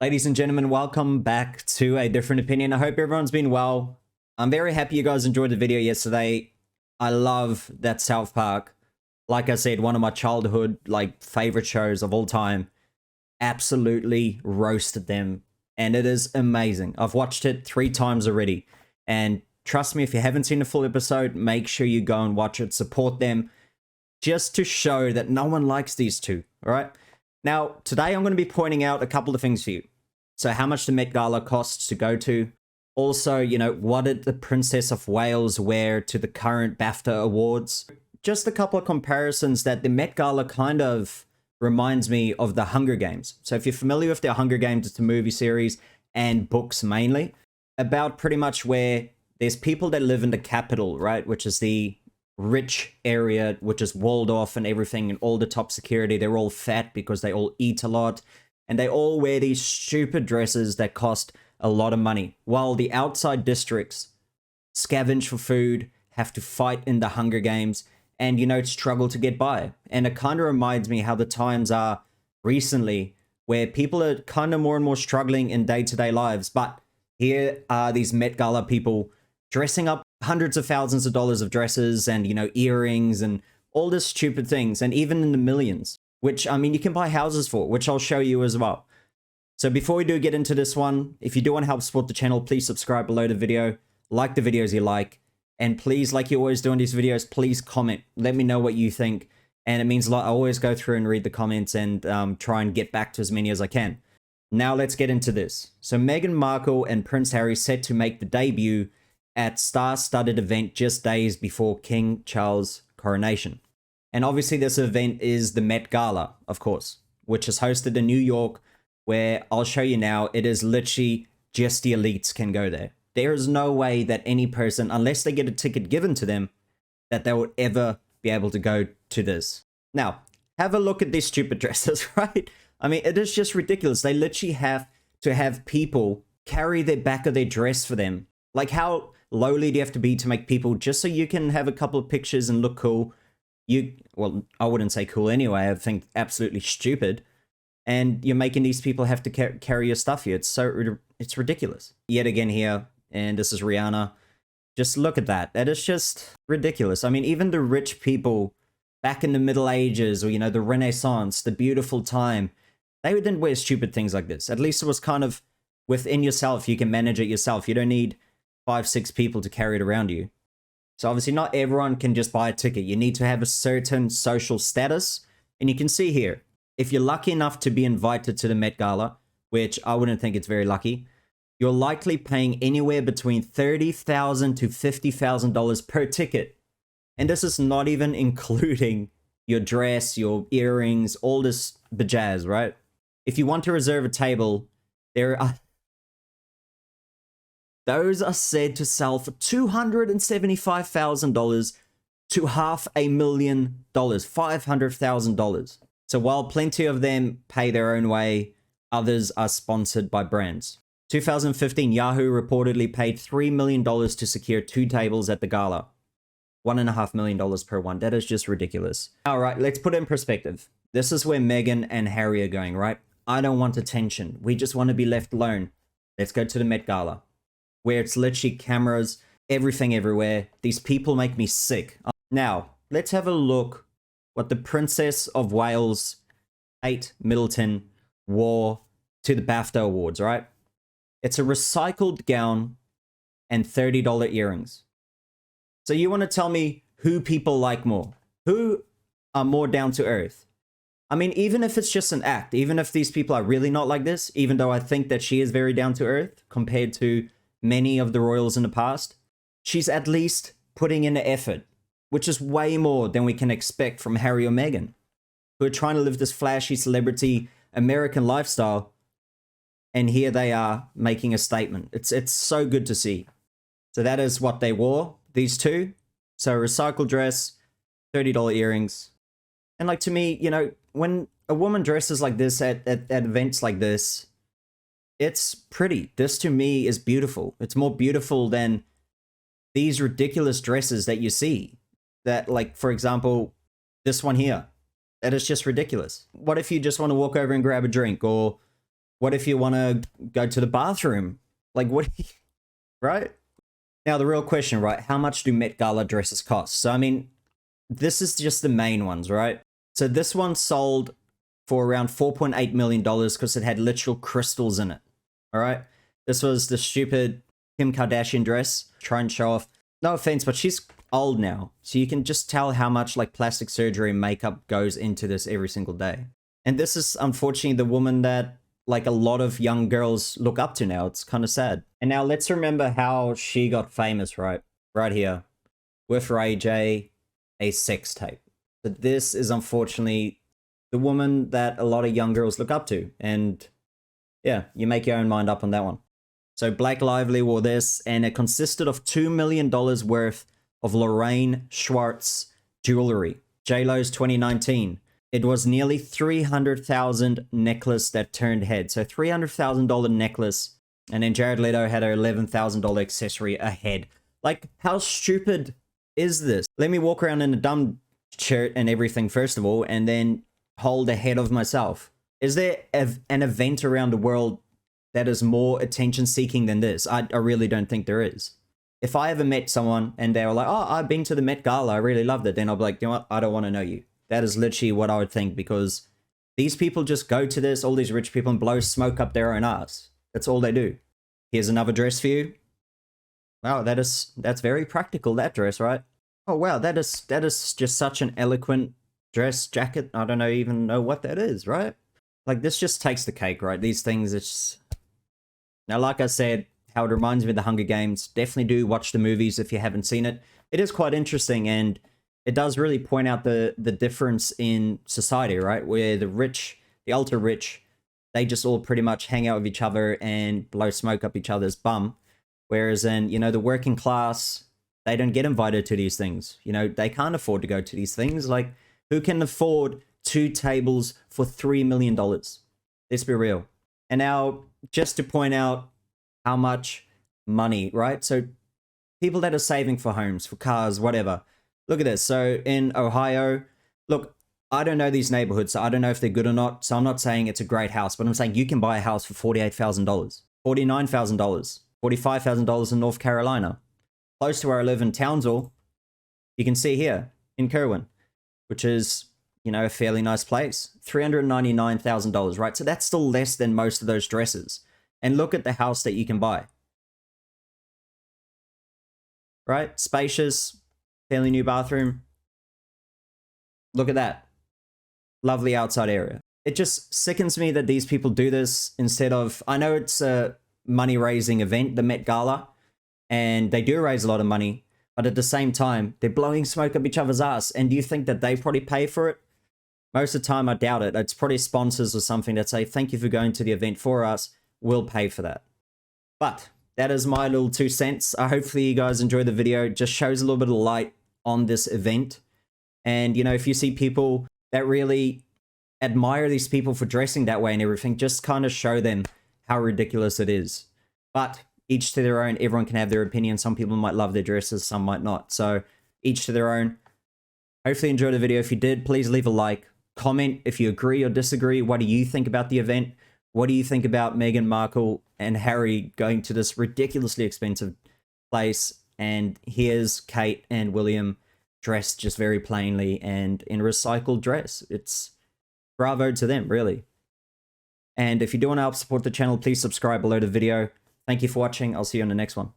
Ladies and gentlemen, welcome back to A Different Opinion. I hope everyone's been well. I'm very happy you guys enjoyed the video yesterday. I love that South Park. Like I said, one of my childhood favorite shows of all time. Absolutely roasted them. And it is amazing. I've watched it 3 times already. And trust me, if you haven't seen the full episode, make sure you go and watch it. Support them. Just to show that no one likes these two. Alright? Now, today I'm going to be pointing out a couple of things for you. So how much the Met Gala costs to go to. Also, what did the Princess of Wales wear to the current BAFTA Awards? Just a couple of comparisons that the Met Gala kind of reminds me of the Hunger Games. So if you're familiar with the Hunger Games, it's a movie series and books mainly, about pretty much where there's people that live in the capital, right? Which is the rich area, which is walled off and everything, and all the top security. They're all fat because they all eat a lot. And they all wear these stupid dresses that cost a lot of money. While the outside districts scavenge for food, have to fight in the Hunger Games, and, struggle to get by. And it kind of reminds me how the times are recently, where people are kind of more and more struggling in day-to-day lives. But here are these Met Gala people dressing up hundreds of thousands of dollars of dresses and, earrings and all this stupid things, and even in the millions. Which, you can buy houses for, which I'll show you as well. So before we do get into this one, if you do want to help support the channel, please subscribe below the video, like the videos you like, and please, like you always do in these videos, please comment. Let me know what you think, and it means a lot. I always go through and read the comments and try and get back to as many as I can. Now let's get into this. So Meghan Markle and Prince Harry set to make the debut at star-studded event just days before King Charles' coronation. And obviously this event is the Met Gala, of course, which is hosted in New York, where I'll show you now, it is literally just the elites can go there. There is no way that any person, unless they get a ticket given to them, that they would ever be able to go to this. Now, have a look at these stupid dresses, right? It is just ridiculous. They literally have to have people carry the back of their dress for them. Like, how lowly do you have to be to make people, just so you can have a couple of pictures and look cool? Well, I wouldn't say cool anyway. I think absolutely stupid. And you're making these people have to carry your stuff here. It's ridiculous. Yet again here, and this is Rihanna. Just look at that. That is just ridiculous. Even the rich people back in the Middle Ages, or, the Renaissance, the beautiful time, they didn't wear stupid things like this. At least it was kind of within yourself. You can manage it yourself. You don't need 5-6 people to carry it around you. So obviously not everyone can just buy a ticket. You need to have a certain social status. And you can see here, if you're lucky enough to be invited to the Met Gala, which I wouldn't think it's very lucky, you're likely paying anywhere between $30,000 to $50,000 per ticket. And this is not even including your dress, your earrings, all this bajazz, right? If you want to reserve a table, those are said to sell for $275,000 to $500,000, $500,000. So while plenty of them pay their own way, others are sponsored by brands. 2015, Yahoo reportedly paid $3 million to secure 2 tables at the gala. $1.5 million per one. That is just ridiculous. All right, let's put it in perspective. This is where Meghan and Harry are going, right? I don't want attention. We just want to be left alone. Let's go to the Met Gala, where it's literally cameras, everything everywhere. These people make me sick. Now, let's have a look what the Princess of Wales, Kate Middleton, wore to the BAFTA Awards, right? It's a recycled gown and $30 earrings. So you want to tell me who people like more? Who are more down to earth? Even if it's just an act, even if these people are really not like this, even though I think that she is very down to earth compared to many of the royals in the past, she's at least putting in the effort, which is way more than we can expect from Harry or Meghan, who are trying to live this flashy celebrity American lifestyle, and here they are making a statement. It's so good to see. So that is what they wore, these two. So recycled dress, $30 earrings. And to me, when a woman dresses like this at events like this, it's pretty. This to me is beautiful. It's more beautiful than these ridiculous dresses that you see. That, for example, this one here. That is just ridiculous. What if you just want to walk over and grab a drink, or What if you want to go to the bathroom? Like, what, right? Now, the real question, right? How much do Met Gala dresses cost? So, I mean, this is just the main ones, right? So this one sold for around $4.8 million because it had literal crystals in it, all right? This was the stupid Kim Kardashian dress, try and show off. No offense, but she's old now. So you can just tell how much like plastic surgery and makeup goes into this every single day. And this is unfortunately the woman that like a lot of young girls look up to now. It's kind of sad. And now let's remember how she got famous, right? Right here with Ray J, a sex tape. But this is unfortunately the woman that a lot of young girls look up to. And yeah, you make your own mind up on that one. So Blake Lively wore this, and it consisted of $2 million worth of Lorraine Schwartz jewelry. J-Lo's 2019. It was nearly $300,000 necklace that turned head. So $300,000 necklace, and then Jared Leto had an $11,000 accessory a head. Like, how stupid is this? Let me walk around in a dumb shirt and everything first of all, and then hold a head of myself. Is there an event around the world that is more attention-seeking than this? I really don't think there is. If I ever met someone and they were like, oh, I've been to the Met Gala, I really loved it, then I'll be like, you know what, I don't want to know you. That is literally what I would think, because these people just go to this, all these rich people, and blow smoke up their own ass. That's all they do. Here's another dress for you. Wow, that's very practical, that dress, right? Oh, wow, that is just such an eloquent dress, jacket. I don't even know what that is, right? Like, this just takes the cake, right? These things, it's... Now, like I said, how it reminds me of the Hunger Games. Definitely do watch the movies if you haven't seen it. It is quite interesting, and it does really point out the difference in society, right? Where the rich, the ultra rich, they just all pretty much hang out with each other and blow smoke up each other's bum. Whereas in, you know, the working class, they don't get invited to these things. You know, they can't afford to go to these things. Like, who can afford 2 tables for $3 million? Let's be real. And now, just to point out how much money, right? So people that are saving for homes, for cars, whatever. Look at this. So in Ohio, look, I don't know these neighborhoods, so I don't know if they're good or not. So I'm not saying it's a great house, but I'm saying you can buy a house for $48,000, $49,000, $45,000 in North Carolina. Close to where I live in Townsville, you can see here in Kerwin, which is, you know, a fairly nice place. $399,000, right? So that's still less than most of those dresses. And look at the house that you can buy. Right? Spacious, fairly new bathroom. Look at that. Lovely outside area. It just sickens me that these people do this instead of... I know it's a money-raising event, the Met Gala, and they do raise a lot of money, but at the same time, they're blowing smoke up each other's ass. And do you think that they probably pay for it? Most of the time, I doubt it. It's probably sponsors or something that say, thank you for going to the event for us. We'll pay for that. But that is my little 2 cents. Hopefully you guys enjoyed the video. It just shows a little bit of light on this event. And, you know, if you see people that really admire these people for dressing that way and everything, just kind of show them how ridiculous it is. But each to their own. Everyone can have their opinion. Some people might love their dresses, some might not. So each to their own. Hopefully you enjoyed the video. If you did, please leave a like. Comment if you agree or disagree. What do you think about the event? What do you think about Meghan Markle and Harry going to this ridiculously expensive place? And here's Kate and William dressed just very plainly and in a recycled dress. It's bravo to them, really. And if you do want to help support the channel, please subscribe below the video. Thank you for watching. I'll see you on the next one.